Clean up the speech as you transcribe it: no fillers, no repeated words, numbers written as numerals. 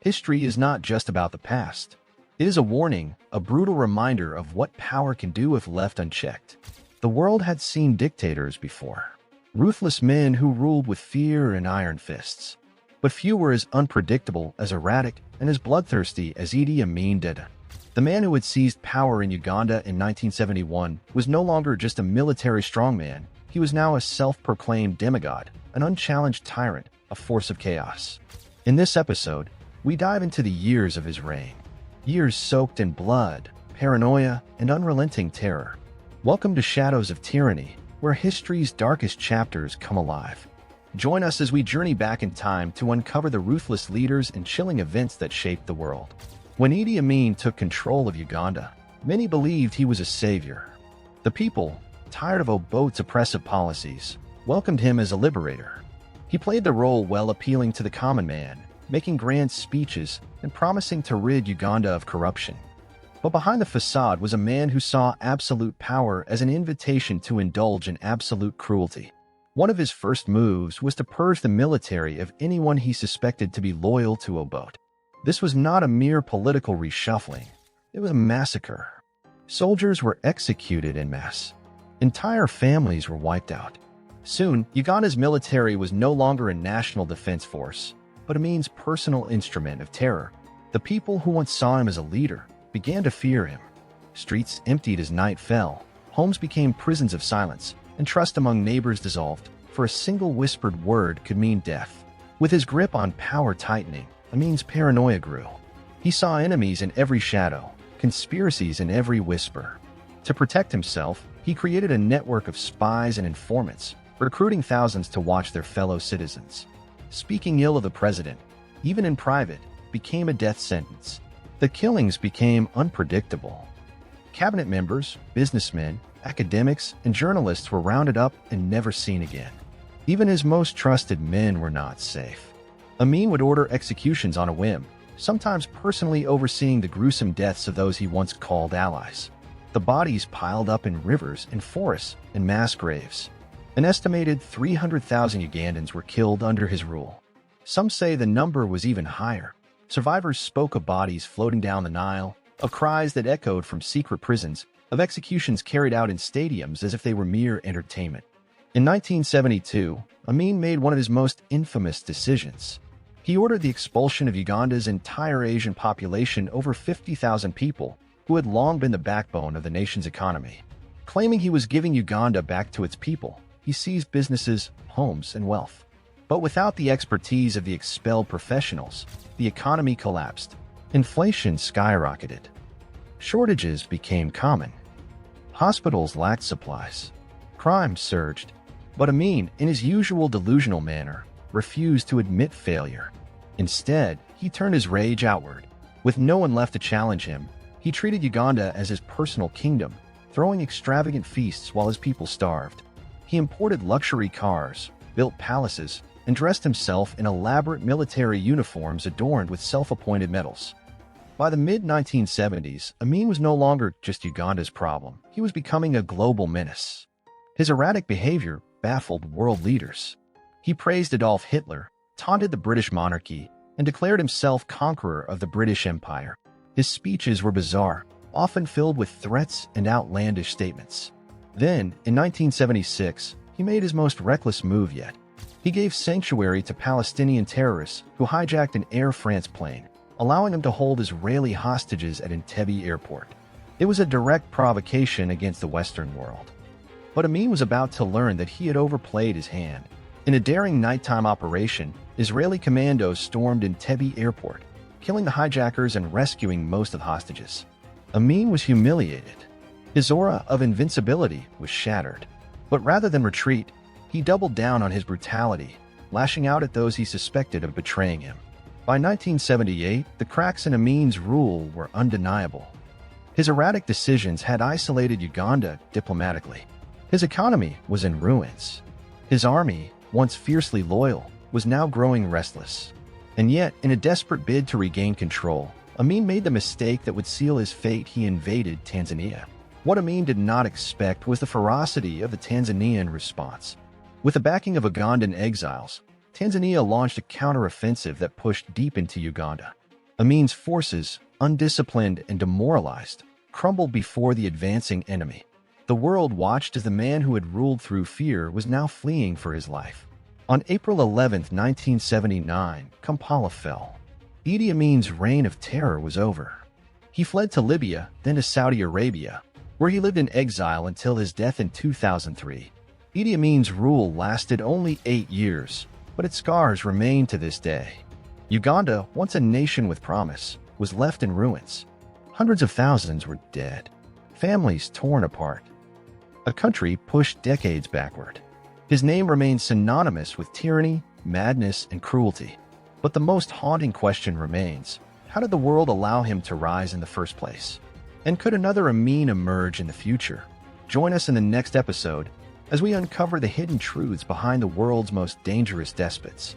History is not just about the past. It is a warning, a brutal reminder of what power can do if left unchecked. The world had seen dictators before. Ruthless men who ruled with fear and iron fists. But few were as unpredictable, as erratic, and as bloodthirsty as Idi Amin did. The man who had seized power in Uganda in 1971 was no longer just a military strongman. He was now a self-proclaimed demigod, an unchallenged tyrant, a force of chaos. In this episode, we dive into the years of his reign. Years soaked in blood, paranoia, and unrelenting terror. Welcome to Shadows of Tyranny, where history's darkest chapters come alive. Join us as we journey back in time to uncover the ruthless leaders and chilling events that shaped the world. When Idi Amin took control of Uganda, many believed he was a savior. The people, tired of Obote's oppressive policies, welcomed him as a liberator. He played the role well, appealing to the common man, making grand speeches and promising to rid Uganda of corruption. But behind the facade was a man who saw absolute power as an invitation to indulge in absolute cruelty. One of his first moves was to purge the military of anyone he suspected to be loyal to Obote. This was not a mere political reshuffling. It was a massacre. Soldiers were executed en masse. Entire families were wiped out. Soon, Uganda's military was no longer a national defense force, but Amin's personal instrument of terror. The people who once saw him as a leader began to fear him. Streets emptied as night fell, homes became prisons of silence, and trust among neighbors dissolved, for a single whispered word could mean death. With his grip on power tightening, Amin's paranoia grew. He saw enemies in every shadow, conspiracies in every whisper. To protect himself, he created a network of spies and informants, recruiting thousands to watch their fellow citizens. Speaking ill of the president, even in private, became a death sentence. The killings became unpredictable. Cabinet members, businessmen, academics, and journalists were rounded up and never seen again. Even his most trusted men were not safe. Amin would order executions on a whim, sometimes personally overseeing the gruesome deaths of those he once called allies. The bodies piled up in rivers and forests and mass graves. An estimated 300,000 Ugandans were killed under his rule. Some say the number was even higher. Survivors spoke of bodies floating down the Nile, of cries that echoed from secret prisons, of executions carried out in stadiums as if they were mere entertainment. In 1972, Amin made one of his most infamous decisions. He ordered the expulsion of Uganda's entire Asian population, over 50,000 people, who had long been the backbone of the nation's economy. Claiming he was giving Uganda back to its people, he seized businesses, homes, and wealth. But without the expertise of the expelled professionals, the economy collapsed. Inflation skyrocketed. Shortages became common. Hospitals lacked supplies. Crime surged. But Amin, in his usual delusional manner, refused to admit failure. Instead, he turned his rage outward. With no one left to challenge him, he treated Uganda as his personal kingdom, throwing extravagant feasts while his people starved. He imported luxury cars, built palaces, and dressed himself in elaborate military uniforms adorned with self-appointed medals. By the mid-1970s, Amin was no longer just Uganda's problem. He was becoming a global menace. His erratic behavior baffled world leaders. He praised Adolf Hitler, taunted the British monarchy, and declared himself conqueror of the British Empire. His speeches were bizarre, often filled with threats and outlandish statements. Then, in 1976, he made his most reckless move yet. He gave sanctuary to Palestinian terrorists who hijacked an Air France plane, allowing them to hold Israeli hostages at Entebbe airport. It was a direct provocation against the Western world. But Amin was about to learn that he had overplayed his hand. In a daring nighttime operation, Israeli commandos stormed Entebbe airport, killing the hijackers and rescuing most of the hostages. Amin was humiliated. His aura of invincibility was shattered. But rather than retreat, he doubled down on his brutality, lashing out at those he suspected of betraying him. By 1978, the cracks in Amin's rule were undeniable. His erratic decisions had isolated Uganda diplomatically. His economy was in ruins. His army, once fiercely loyal, was now growing restless. And yet, in a desperate bid to regain control, Amin made the mistake that would seal his fate. He invaded Tanzania. What Amin did not expect was the ferocity of the Tanzanian response. With the backing of Ugandan exiles, Tanzania launched a counter-offensive that pushed deep into Uganda. Amin's forces, undisciplined and demoralized, crumbled before the advancing enemy. The world watched as the man who had ruled through fear was now fleeing for his life. On April 11, 1979, Kampala fell. Idi Amin's reign of terror was over. He fled to Libya, then to Saudi Arabia, where he lived in exile until his death in 2003. Idi Amin's rule lasted only 8 years, but its scars remain to this day. Uganda, once a nation with promise, was left in ruins. Hundreds of thousands were dead, families torn apart, a country pushed decades backward. His name remains synonymous with tyranny, madness, and cruelty. But the most haunting question remains: how did the world allow him to rise in the first place? And could another Amin emerge in the future? Join us in the next episode as we uncover the hidden truths behind the world's most dangerous despots.